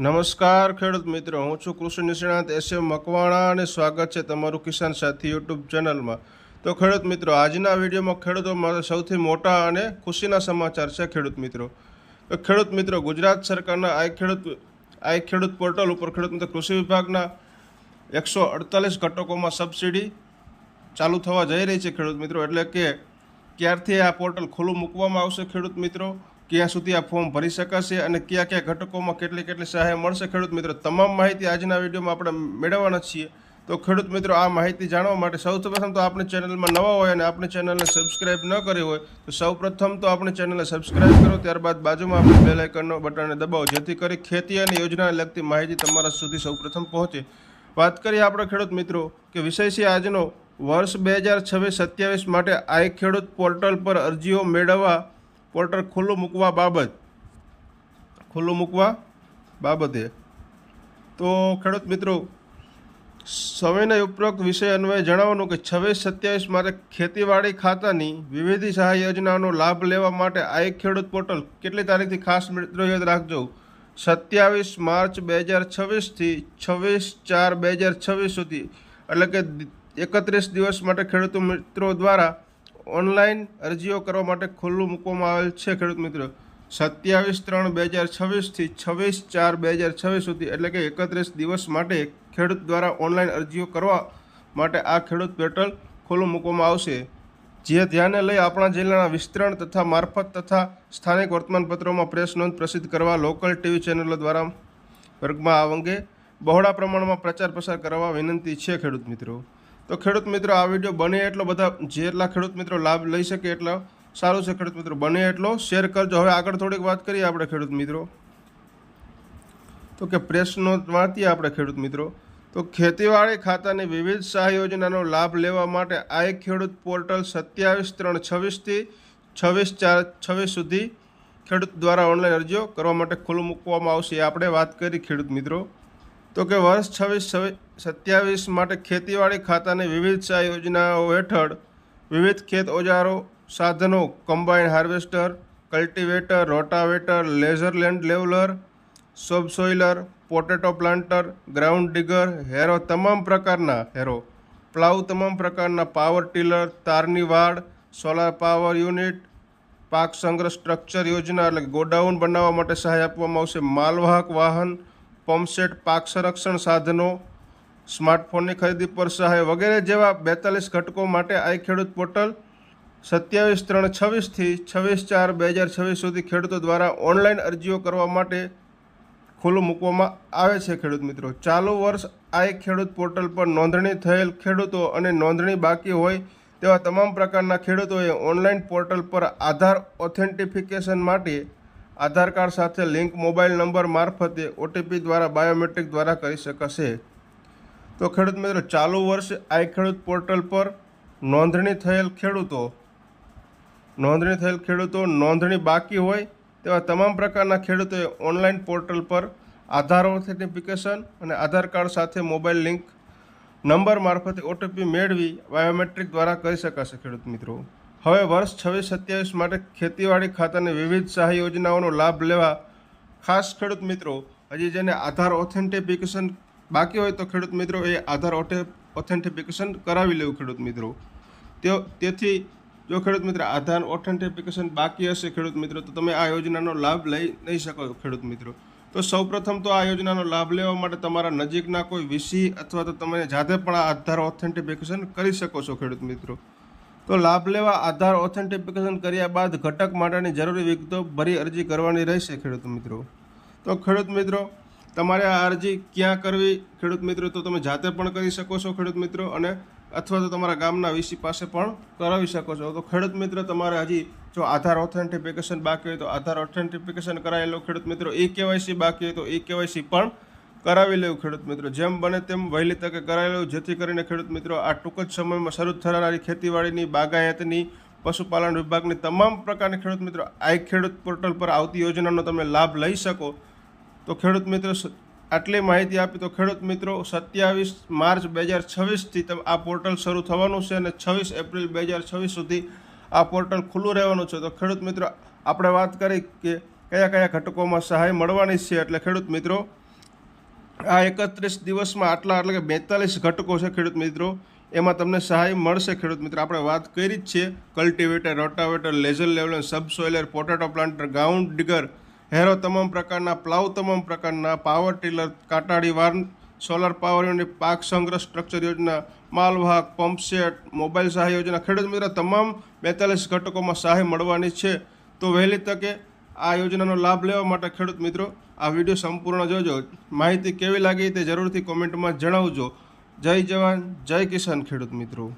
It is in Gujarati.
નમસ્કાર ખેડૂત મિત્રો, હું છું કૃષિ નિષ્ણાત એસએમ મકવાણા અને સ્વાગત છે તમારું કિસાન સાથી યુટ્યુબ ચેનલમાં। તો ખેડૂત મિત્રો, આજના વિડીયોમાં ખેડૂતો માટે સૌથી મોટા અને ખુશીના સમાચાર છે ખેડૂત મિત્રો। તો ખેડૂત મિત્રો, ગુજરાત સરકારના આઈ ખેડૂત પોર્ટલ ઉપર ખેડૂત મિત્રો કૃષિ વિભાગના 148 ઘટકોમાં સબસિડી ચાલુ થવા જઈ રહી છે ખેડૂત મિત્રો। એટલે કે ક્યારથી આ પોર્ટલ ખુલ્લું મૂકવામાં આવશે ખેડૂત મિત્રો, ક્યાં સુધી આ ફોર્મ ભરી શકાશે અને કયા કયા ઘટકોમાં કેટલી સહાય મળશે ખેડૂત મિત્રો, તમામ માહિતી આજના વિડીયોમાં આપણે મેળવવાના છીએ। તો ખેડૂત મિત્રો, આ માહિતી જાણવા માટે સૌથી પ્રથમ તો આપણી ચેનલમાં નવા હોય અને આપણી ચેનલને સબસ્ક્રાઇબ ન કરી હોય તો સૌપ્રથમ તો આપણી ચેનલને સબસ્ક્રાઇબ કરો, ત્યારબાદ બાજુમાં આપણે બેલ આઇકનનો બટનને દબાવો, જેથી કરી ખેતી અને યોજનાને લગતી માહિતી તમારા સુધી સૌપ્રથમ પહોંચે। વાત કરીએ આપણે ખેડૂત મિત્રો કે વિષય છે આજનો વર્ષ 2026-27 માટે આઈ ખેડૂત પોર્ટલ પર અરજીઓ મેળવવા પોર્ટલ ખુલ્લું મૂકવા બાબતે। તો ખેડૂત મિત્રો, સવિનય ઉપરોક્ત વિષય અન્વયે જણાવવાનું કે 26-27 માટે ખેતીવાડી ખાતાની વિવિધ સહાય યોજનાઓનો લાભ લેવા માટે આઈ ખેડૂત પોર્ટલ કેટલી તારીખથી, ખાસ મિત્રો યાદ રાખજો, 27 માર્ચ 2026 થી 26/4/2026 સુધી, એટલે કે 31 દિવસ માટે ખેડૂતો મિત્રો દ્વારા ઓનલાઈન અરજીઓ કરવા માટે ખુલ્લું મૂકવામાં આવેલ છે ખેડૂત મિત્રો। 27/3/2026 થી 26/4/2026 સુધી, એટલે કે 31 દિવસ માટે ખેડૂત દ્વારા ઓનલાઈન અરજીઓ કરવા માટે આ ખેડૂત પોર્ટલ ખુલ્લું મૂકવામાં આવશે। જે ધ્યાને લઈ આપણા જિલ્લાના વિસ્તરણ તથા મારફત તથા સ્થાનિક વર્તમાનપત્રોમાં પ્રેસ નોંધ પ્રસિદ્ધ કરવા લોકલ ટીવી ચેનલો દ્વારા વર્ગમાં આ અંગે બહોળા પ્રમાણમાં પ્રચાર પ્રસાર કરવા વિનંતી છે ખેડૂત મિત્રો। તો ખેડૂત મિત્રો, આ વિડીયો બને એટલો બધા જેટલા ખેડૂત મિત્રો લાભ લઈ શકે એટલા સારું છે ખેડૂત મિત્રો, બને એટલો શેર કરજો। હવે આગળ થોડીક વાત કરીએ આપણે ખેડૂત મિત્રો, તો કે પ્રેસ નોંધ વાંચીએ આપણે ખેડૂત મિત્રો। તો ખેતીવાડી ખાતાની વિવિધ સહાય યોજનાનો લાભ લેવા માટે આઈ ખેડૂત પોર્ટલ 27/3/26 થી 26/4/26 સુધી ખેડૂત દ્વારા ઓનલાઈન અરજીઓ કરવા માટે ખુલ્લું મૂકવામાં આવશે। આપણે વાત કરી ખેડૂત મિત્રો, તો કે વર્ષ 26-27 માટે ખેતીવાડી ખાતાની વિવિધ સહાય યોજનાઓ હેઠળ વિવિધ ખેત ઓજારો, સાધનો, combine harvester, cultivator, rotavator, laser land leveler, subsoiler, potato planter, ground digger, plough, તમામ પ્રકારના પાવર ટીલર, તારની વાડ, સોલાર પાવર યુનિટ, પાક સંગ્રહ સ્ટ્રક્ચર યોજના એટલે ગોડાઉન બનાવવા માટે સહાય આપવામાં આવશે। માલવાહક વાહન, પંપસેટ, પાક સંરક્ષણ સાધનો, સ્માર્ટફોનની ખરીદી પર સહાય વગેરે જેવા 42 ઘટકો માટે આઈ ખેડૂત પોર્ટલ 27/3/26 થી 26/4/2026 સુધી ખેડૂતો દ્વારા ઓનલાઈન અરજીઓ કરવા માટે ખુલ્લું મૂકવામાં આવે છે ખેડૂત મિત્રો। ચાલુ વર્ષ આઈ ખેડૂત પોર્ટલ પર નોંધણી થયેલ ખેડૂતો અને નોંધણી બાકી હોય તેવા તમામ પ્રકારના ખેડૂતોએ ઓનલાઈન પોર્ટલ પર આધાર ઓથેન્ટિફિકેશન માટે આધાર કાર્ડ સાથે લિંક મોબાઈલ નંબર મારફતે ઓટીપી દ્વારા બાયોમેટ્રિક દ્વારા કરી શકાશે। તો ખેડૂત મિત્રો, ચાલુ વર્ષે આઈ ખેડૂત પોર્ટલ પર નોંધણી થયેલ ખેડૂતો, નોંધણી બાકી હોય તેવા તમામ પ્રકારના ખેડૂતોએ ઓનલાઈન પોર્ટલ પર આધાર ઓથેન્ટિફિકેશન અને આધાર કાર્ડ સાથે મોબાઈલ લિંક નંબર મારફતે ઓટીપી મેળવી બાયોમેટ્રિક દ્વારા કરી શકાશે ખેડૂત મિત્રો। હવે વર્ષ 26-27 માટે ખેતીવાડી ખાતાની વિવિધ સહાય યોજનાઓનો લાભ લેવા ખાસ ખેડૂત મિત્રો, હજી જેને આધાર ઓથેન્ટિફિકેશન બાકી હોય તો ખેડૂત મિત્રો એ આધાર ઓથેન્ટિફિકેશન કરાવી લેવું ખેડૂત મિત્રો। તેથી જો ખેડૂત મિત્ર આધાર ઓથેન્ટિફિકેશન બાકી હશે ખેડૂત મિત્રો, તો તમે આ યોજનાનો લાભ લઈ નહીં શકો ખેડૂત મિત્રો। તો સૌપ્રથમ તો આ યોજનાનો લાભ લેવા માટે તમારા નજીકના કોઈ વીસી અથવા તો તમે જાતે પણ આ આધાર ઓથેન્ટિફિકેશન કરી શકો છો ખેડૂત મિત્રો। તો લાભ લેવા આધાર ઓથેન્ટિફિકેશન કર્યા બાદ ઘટક માટેની જરૂરી વિગતો ભરી અરજી કરવાની રહેશે ખેડૂત મિત્રો। તો ખેડૂત મિત્રો, તમારે આ અરજી ક્યાં કરવી ખેડૂત મિત્રો, તો તમે જાતે પણ કરી શકો છો ખેડૂત મિત્રો, અને અથવા તો તમારા ગામના વીસી પાસે પણ કરાવી શકો છો। તો ખેડૂત મિત્રો, તમારે હજી જો આધાર ઓથેન્ટિફિકેશન બાકી હોય તો આધાર ઓથેન્ટિફિકેશન કરાવી લો ખેડૂત મિત્રો, કેવાયસી બાકી હોય તો કેવાયસી પણ કરાવી લેવું ખેડૂત મિત્રો। જેમ બને તેમ વહેલી તકે કરાવી લેવું, જેથી કરીને ખેડૂત મિત્રો આ ટૂંક જ સમયમાં શરૂ થનારી ખેતીવાડીની, બાગાયતની, પશુપાલન વિભાગની તમામ પ્રકારની ખેડૂત મિત્રો આઈ ખેડૂત પોર્ટલ પર આવતી યોજનાનો તમે લાભ લઈ શકો। તો ખેડૂત મિત્રો, આટલી માહિતી આપી તો ખેડૂત મિત્રો 27 માર્ચ 2026 થી આ પોર્ટલ શરૂ થવાનું છે અને 26 એપ્રિલ 2026 સુધી આ પોર્ટલ ખુલ્લું રહેવાનું છે। તો ખેડૂત મિત્રો, આપણે વાત કરી કે કયા કયા ઘટકોમાં સહાય મળવાની છે, એટલે ખેડૂત મિત્રો આ 31 દિવસમાં આટલા એટલે કે 42 ઘટકો છે ખેડૂત મિત્રો, એમાં તમને સહાય મળશે ખેડૂત મિત્રો. આપણે વાત કરી જ છે cultivator, rotavator, laser leveler, subsoiler, potato planter, ground digger, harrow તમામ પ્રકારના, પ્લાવ તમામ પ્રકારના, પાવર ટીલર, કાટાળી વાર્ન, સોલાર પાવર યુનિટ, પાક સંગ્રહ સ્ટ્રક્ચર યોજના, માલવાહક, પંપસેટ, મોબાઈલ સહાય યોજના. ખેડૂત મિત્રો તમામ 42 ઘટકોમાં સહાય મળવાની છે. તો વહેલી તકે આ યોજનાનો લાભ લેવા માટે ખેડૂત મિત્રો આ વિડીયો સંપૂર્ણ જોજો. માહિતી કેવી લાગી તે જરૂરથી કોમેન્ટમાં જણાવજો. જય જવાન જય કિસાન ખેડૂત મિત્રો.